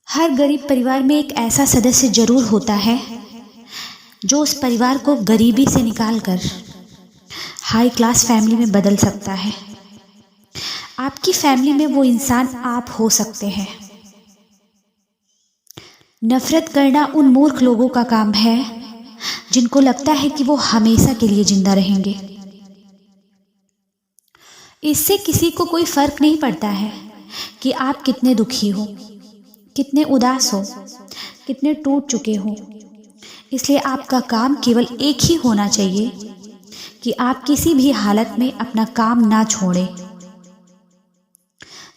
हर गरीब परिवार में एक ऐसा सदस्य जरूर होता है जो उस परिवार को गरीबी से निकालकर हाई क्लास फैमिली में बदल सकता है। आपकी फैमिली में वो इंसान आप हो सकते हैं। नफरत करना उन मूर्ख लोगों का काम है जिनको लगता है कि वो हमेशा के लिए जिंदा रहेंगे। इससे किसी को कोई फर्क नहीं पड़ता है कि आप कितने दुखी हो, कितने उदास हो, कितने टूट चुके हो। इसलिए आपका काम केवल एक ही होना चाहिए कि आप किसी भी हालत में अपना काम ना छोड़ें।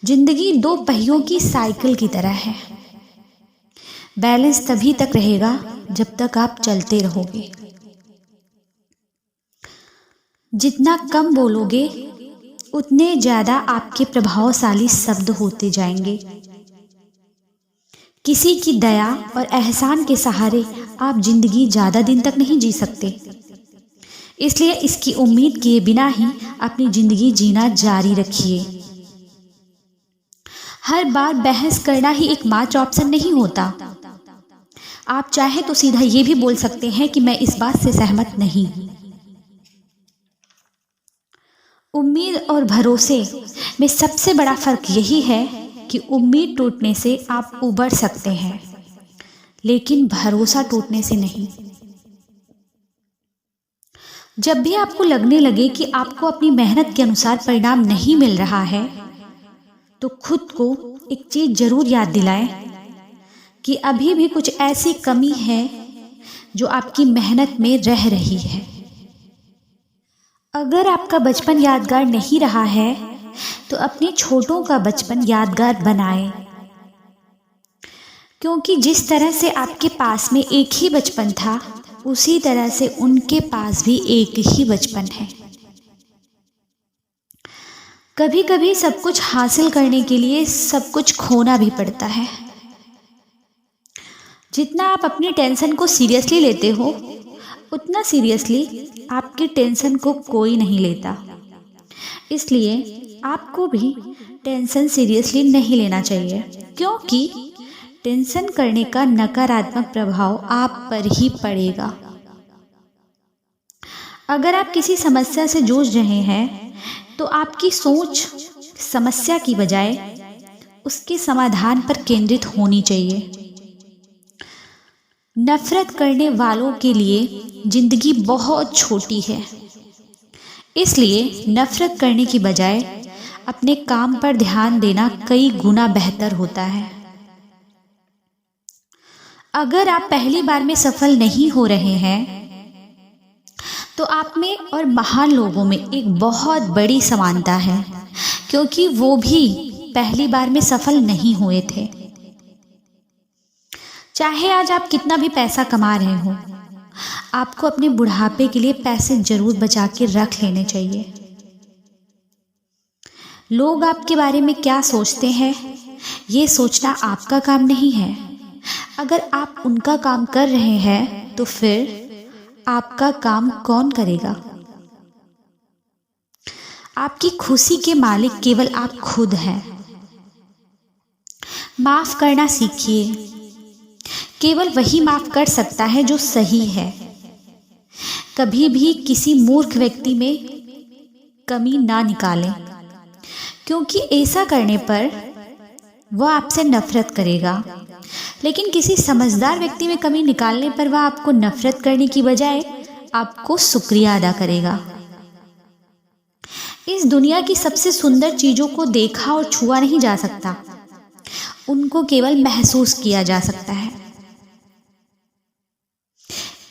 जिंदगी दो पहियों की साइकिल की तरह है। बैलेंस तभी तक रहेगा जब तक आप चलते रहोगे। जितना कम बोलोगे उतने ज्यादा आपके प्रभावशाली शब्द होते जाएंगे। किसी की दया और एहसान के सहारे आप जिंदगी ज्यादा दिन तक नहीं जी सकते। इसलिए इसकी उम्मीद किए बिना ही अपनी जिंदगी जीना जारी रखिए। हर बार बहस करना ही एक माच ऑप्शन नहीं होता। आप चाहे तो सीधा ये भी बोल सकते हैं कि मैं इस बात से सहमत नहीं। उम्मीद और भरोसे में सबसे बड़ा फर्क यही है कि उम्मीद टूटने से आप उबर सकते हैं, लेकिन भरोसा टूटने से नहीं। जब भी आपको लगने लगे कि आपको अपनी मेहनत के अनुसार परिणाम नहीं मिल रहा है, तो खुद को एक चीज जरूर याद दिलाएं कि अभी भी कुछ ऐसी कमी है जो आपकी मेहनत में रह रही है। अगर आपका बचपन यादगार नहीं रहा है तो अपने छोटों का बचपन यादगार बनाएं, क्योंकि जिस तरह से आपके पास में एक ही बचपन था उसी तरह से उनके पास भी एक ही बचपन है। कभी कभी सब कुछ हासिल करने के लिए सब कुछ खोना भी पड़ता है। जितना आप अपनी टेंशन को सीरियसली लेते हो उतना सीरियसली आपकी टेंशन को कोई नहीं लेता। इसलिए आपको भी टेंशन सीरियसली नहीं लेना चाहिए, क्योंकि टेंशन करने का नकारात्मक प्रभाव आप पर ही पड़ेगा। अगर आप किसी समस्या से जूझ रहे हैं तो आपकी सोच समस्या की बजाय उसके समाधान पर केंद्रित होनी चाहिए। नफरत करने वालों के लिए जिंदगी बहुत छोटी है, इसलिए नफरत करने की बजाय अपने काम पर ध्यान देना कई गुना बेहतर होता है। अगर आप पहली बार में सफल नहीं हो रहे हैं तो आप में और महान लोगों में एक बहुत बड़ी समानता है, क्योंकि वो भी पहली बार में सफल नहीं हुए थे। चाहे आज आप कितना भी पैसा कमा रहे हो, आपको अपने बुढ़ापे के लिए पैसे जरूर बचा के रख लेने चाहिए। लोग आपके बारे में क्या सोचते हैं ये सोचना आपका काम नहीं है। अगर आप उनका काम कर रहे हैं तो फिर आपका काम कौन करेगा? आपकी खुशी के मालिक केवल आप खुद हैं। माफ करना सीखिए। केवल वही माफ कर सकता है जो सही है। कभी भी किसी मूर्ख व्यक्ति में कमी ना निकालें, क्योंकि ऐसा करने पर वह आपसे नफरत करेगा। लेकिन किसी समझदार व्यक्ति में कमी निकालने पर वह आपको नफरत करने की बजाय आपको शुक्रिया अदा करेगा। इस दुनिया की सबसे सुंदर चीजों को देखा और छुआ नहीं जा सकता, उनको केवल महसूस किया जा सकता है।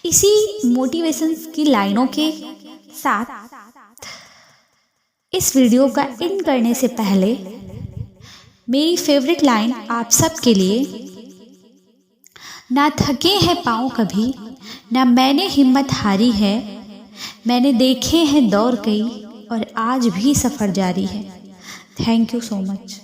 इसी मोटिवेशन की लाइनों के साथ इस वीडियो का एंड करने से पहले मेरी फेवरेट लाइन आप सब के लिए। ना थके हैं पाँव कभी, ना मैंने हिम्मत हारी है, मैंने देखे हैं दौर कई और आज भी सफ़र जारी है। Thank you so much.